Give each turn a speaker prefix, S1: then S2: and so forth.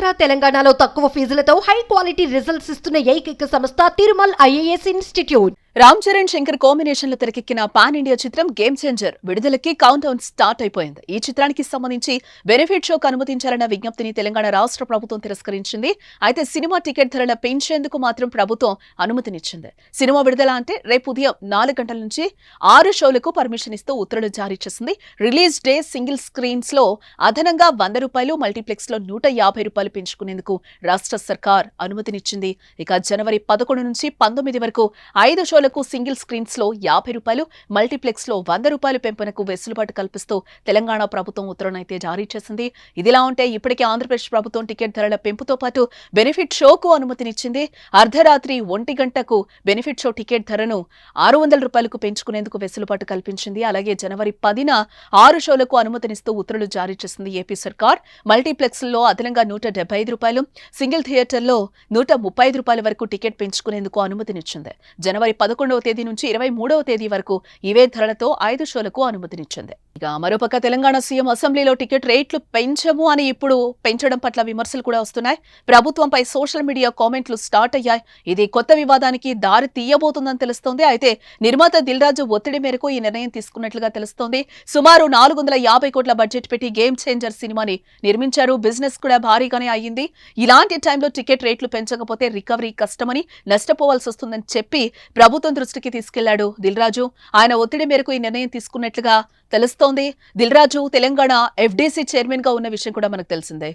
S1: ఆంధ్ర తెలంగాణలో తక్కువ ఫీజులతో high quality results ఇస్తున్న ఏకైక సంస్థ Tirumal IAS institute.
S2: Ram Charan Shankar combination లో తెరకెక్కిన పాన్ ఇండియా చిత్రం గేమ్ చేంజర్ విడుదలకి కౌంట్ డౌన్ స్టార్ట్ అయిపోయింది. ఈ చిత్రానికి సంబంధించి బెనిఫిట్ షోకు అనుమతించాలన్న విజ్ఞప్తిని తెలంగాణ రాష్ట్ర ప్రభుత్వం తిరస్కరించింది. అయితే సినిమా టికెట్ ధరల పెంచేందుకు మాత్రం ప్రభుత్వం అనుమతినిచ్చింది. సినిమా విడుదల అంటే రేపు ఉదయం 4 గంటల నుంచి 6 షోలకు పర్మిషన్ ఇస్తూ ఉత్తర్వులు జారీ చేసింది. రిలీజ్ డే సింగిల్ స్క్రీన్స్ లో అదనంగా ₹100, మల్టీప్లెక్స్ లో ₹150 పెంచుకునేందుకు రాష్ట్ర సర్కార్ అనుమతినిచ్చింది. ఇక జనవరి 11 నుంచి 19 వరకు 5 షోలకు సింగిల్ స్క్రీన్స్ లో ₹50, మల్టీప్లెక్స్ లో ₹100 పెంపునకు వెసులుబాటు కల్పిస్తూ తెలంగాణ ప్రభుత్వం ఉత్తర్వునైతే జారీ చేసింది. ఇదిలా ఉంటే ఇప్పటికే ఆంధ్రప్రదేశ్ ప్రభుత్వం టికెట్ ధరల పెంపుతో పాటు బెనిఫిట్ షోకు అనుమతినిచ్చింది. అర్ధరాత్రి 1 గంటకు బెనిఫిట్ షో టికెట్ ధరను ₹600కు పెంచుకునేందుకు వెసులుబాటు కల్పించింది. అలాగే జనవరి 10న 6 షోలకు అనుమతినిస్తూ ఉత్తర్వులు జారీ చేసింది ఏపీ సర్కార్. మల్టీప్లెక్స్ లో అదనంగా ₹175, సింగిల్ థియేటర్లో ₹135 వరకు టికెట్ పెంచుకునేందుకు అనుమతినిచ్చింది. జనవరి 11వ తేదీ నుంచి 23వ తేదీ వరకు ఇవే ధరలతో 5 షోలకు అనుమతినిచ్చింది. ఇక మరోపక్క తెలంగాణ సీఎం అసెంబ్లీలో టికెట్ రేట్లు పెంచము అని ఇప్పుడు పెంచడం పట్ల విమర్శలు కూడా వస్తున్నాయి. ప్రభుత్వంపై సోషల్ మీడియా కామెంట్లు స్టార్ట్ అయ్యాయి. ఇది కొత్త వివాదానికి దారి తీయబోతుందని తెలుస్తోంది. అయితే నిర్మాత దిల్ రాజు ఒత్తిడి మేరకు ఈ నిర్ణయం తీసుకున్నట్లుగా తెలుస్తోంది. సుమారు 450 కోట్ల బడ్జెట్ పెట్టి గేమ్ చేంజర్ సినిమాని నిర్మించారు. బిజినెస్ కూడా భారీగానే అయ్యింది. ఇలాంటి టైంలో టికెట్ రేట్లు పెంచకపోతే రికవరీ కష్టమని, నష్టపోవాల్సి వస్తుందని చెప్పి ప్రభుత్వం దృష్టికి తీసుకెళ్లాడు దిల్ రాజు. ఆయన ఒత్తిడి మేరకు ఈ నిర్ణయం తీసుకున్నట్లుగా తెలుస్తోంది. దిల్ రాజు తెలంగాణ FDC చైర్మన్ గా ఉన్న విషయం కూడా మనకు తెలిసిందే.